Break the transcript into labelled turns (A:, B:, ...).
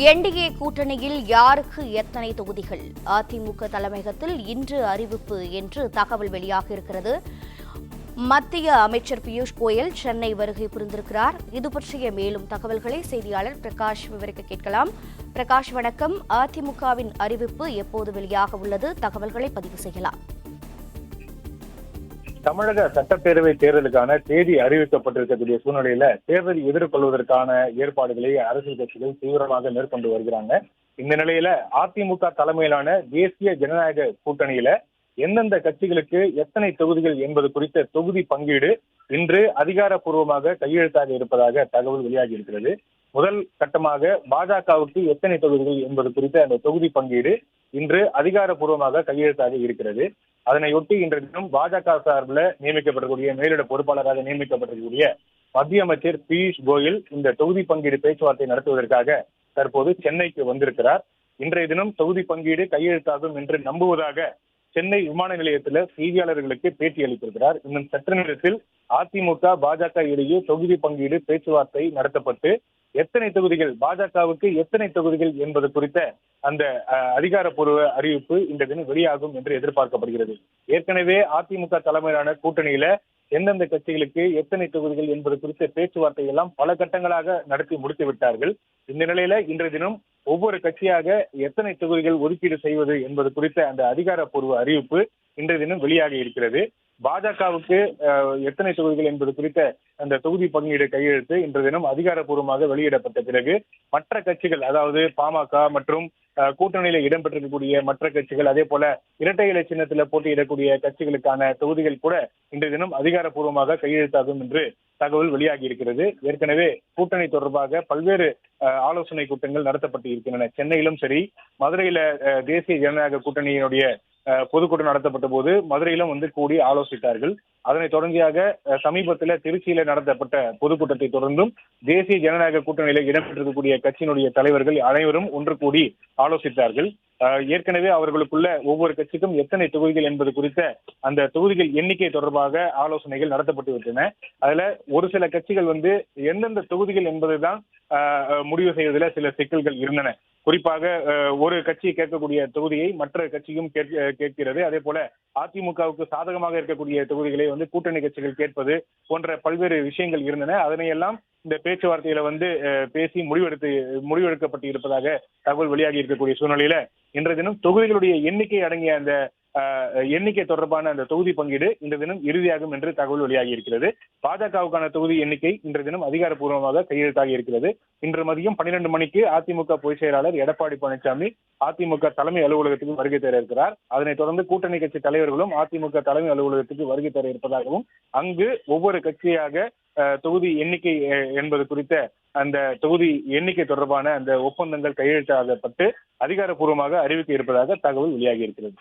A: NDA கூட்டணியில் யாருக்கு எத்தனை தொகுதிகள்? அதிமுக தலைமையகத்தில் இன்று அறிவிப்பு என்று தகவல் வெளியாக இருக்கிறது. மத்திய அமைச்சர் பியூஷ் கோயல் சென்னை வருகை புரிந்திருக்கிறார். இது பற்றிய மேலும் தகவல்களை செய்தியாளர் பிரகாஷ் விவரிக்க கேட்கலாம். பிரகாஷ், வணக்கம். அதிமுகவின் அறிவிப்பு எப்போது வெளியாக உள்ளது? தகவல்களை பதிவு செய்யலாம்.
B: தமிழக சட்டப்பேரவை தேர்தலுக்கான தேதி அறிவிக்கப்பட்டிருக்கக்கூடிய சூழ்நிலையில தேர்தலை எதிர்கொள்வதற்கான ஏற்பாடுகளை அரசியல் கட்சிகள் தீவிரமாக மேற்கொண்டு வருகிறாங்க. இந்த நிலையில அதிமுக தலைமையிலான தேசிய ஜனநாயக கூட்டணியில எந்தெந்த கட்சிகளுக்கு எத்தனை தொகுதிகள் என்பது குறித்த தொகுதி பங்கீடு இன்று அதிகாரப்பூர்வமாக கையெழுத்தாக இருப்பதாக தகவல் வெளியாகி இருக்கிறது. முதல் கட்டமாக பாஜகவுக்கு எத்தனை தொகுதிகள் என்பது குறித்த அந்த தொகுதி பங்கீடு இன்று அதிகாரப்பூர்வமாக கையெழுத்தாக இருக்கிறது. அதனையொட்டி இன்றைய தினம் பாஜக சார்பில் நியமிக்கப்படக்கூடிய மேலிட பொறுப்பாளராக நியமிக்கப்பட்டிருக்கக்கூடிய மத்திய அமைச்சர் பியூஷ் கோயல் இந்த தொகுதி பங்கீடு பேச்சுவார்த்தை நடத்துவதற்காக தற்போது சென்னைக்கு வந்திருக்கிறார். இன்றைய தினம் தொகுதி பங்கீடு கையெழுத்தாகும் என்று நம்புவதாக சென்னை விமான நிலையத்தில் செய்தியாளர்களுக்கு பேட்டி அளித்திருக்கிறார். இன்னும் சற்று நேரத்தில் அதிமுக பாஜக இடையே தொகுதி பங்கீடு பேச்சுவார்த்தை நடத்தப்பட்டு எத்தனை தொகுதிகள் பாஜகவுக்கு எத்தனை தொகுதிகள் என்பது குறித்த அந்த அதிகாரப்பூர்வ அறிவிப்பு இந்த தினம் வெளியாகும் என்று எதிர்பார்க்கப்படுகிறது. ஏற்கனவே அதிமுக தலைமையிலான கூட்டணியில எந்தெந்த கட்சிகளுக்கு எத்தனை தொகுதிகள் என்பது குறித்த பேச்சுவார்த்தை எல்லாம் பல கட்டங்களாக நடத்தி முடித்து விட்டார்கள். இந்த நிலையில இன்றைய தினம் ஒவ்வொரு கட்சியாக எத்தனை தொகுதிகள் ஒதுக்கீடு செய்வது என்பது குறித்த அந்த அதிகாரப்பூர்வ அறிவிப்பு இன்றைய தினம் வெளியாக இருக்கிறது. பாஜகவுக்கு எத்தனை தொகுதிகள் என்பது குறித்த அந்த தொகுதி பங்கீடு கையெழுத்து இன்றைய தினம் அதிகாரப்பூர்வமாக வெளியிடப்பட்ட பிறகு மற்ற கட்சிகள், அதாவது பாமக மற்றும் கூட்டணியில இடம்பெற்றிருக்கக்கூடிய மற்ற கட்சிகள், அதே போல இரட்டை இலை சின்னத்தில் போட்டியிடக்கூடிய கட்சிகளுக்கான தொகுதிகள் கூட இன்றைய தினம் அதிகாரப்பூர்வமாக கையெழுத்தாகும் என்று தகவல் வெளியாகி இருக்கிறது. ஏற்கனவே கூட்டணி தொடர்பாக பல்வேறு ஆலோசனை கூட்டங்கள் நடத்தப்பட்டு இருக்கின்றன. சென்னையிலும் சரி, மதுரையில தேசிய ஜனநாயக கூட்டணியினுடைய பொதுக்கூட்டம் நடத்தப்பட்ட போது மதுரையிலும் கூடி ஆலோசித்தார்கள். அதனை தொடர்ச்சியாக சமீபத்தில் திருச்சியில நடத்தப்பட்ட பொதுக்கூட்டத்தை தொடர்ந்தும் தேசிய ஜனநாயக கூட்டணியில இடம்பெற்றிருக்கக்கூடிய கட்சியினுடைய தலைவர்கள் அனைவரும் ஒன்று கூடி ஆலோசித்தார்கள். ஏற்கனவே அவர்களுக்குள்ள ஒவ்வொரு கட்சிக்கும் எத்தனை தொகுதிகள் என்பது குறித்த அந்த தொகுதிகள் எண்ணிக்கை தொடர்பாக ஆலோசனைகள் நடத்தப்பட்டு விட்டன. அதுல ஒரு சில கட்சிகள் எந்தெந்த தொகுதிகள் என்பதுதான் முடிவு செய்வதில் சில சிக்கல்கள் இருந்தன. குறிப்பாக ஒரு கட்சி கேட்கக்கூடிய தொகுதியை மற்ற கட்சியும் கேட்கிறது. அதே போல அதிமுகவுக்கு சாதகமாக இருக்கக்கூடிய தொகுதிகளை கூட்டணி கட்சிகள் கேட்பது போன்ற பல்வேறு விஷயங்கள் இருந்தன. அதனையெல்லாம் இந்த பேச்சுவார்த்தையில பேசி முடிவெடுக்கப்பட்டு இருப்பதாக தகவல் வெளியாகி இருக்கக்கூடிய சூழ்நிலையில இன்றைய தினம் தொகுதிகளுடைய எண்ணிக்கை அடங்கிய அந்த எண்ணிக்கை தொடர்பான அந்த தொகுதி பங்கீடு இன்று தினம் இறுதியாகும் என்று தகவல் வெளியாகி இருக்கிறது. பாஜகவுக்கான தொகுதி எண்ணிக்கை இன்றைய தினம் அதிகாரப்பூர்வமாக கையெழுத்தாகி இருக்கிறது. இன்று மதியம் 12 மணிக்கு அதிமுக பொதுச் செயலாளர் எடப்பாடி பழனிசாமி அதிமுக தலைமை அலுவலகத்துக்கு வருகை தர இருக்கிறார். அதனைத் தொடர்ந்து கூட்டணி கட்சி தலைவர்களும் அதிமுக தலைமை அலுவலகத்துக்கு வருகை தர இருப்பதாகவும் அங்கு ஒவ்வொரு கட்சியாக தொகுதி எண்ணிக்கை என்பது குறித்த அந்த தொகுதி எண்ணிக்கை தொடர்பான அந்த ஒப்பந்தங்கள் கையெழுத்தாகப்பட்டு அதிகாரப்பூர்வமாக அறிவிக்க இருப்பதாக தகவல் வெளியாகி இருக்கிறது.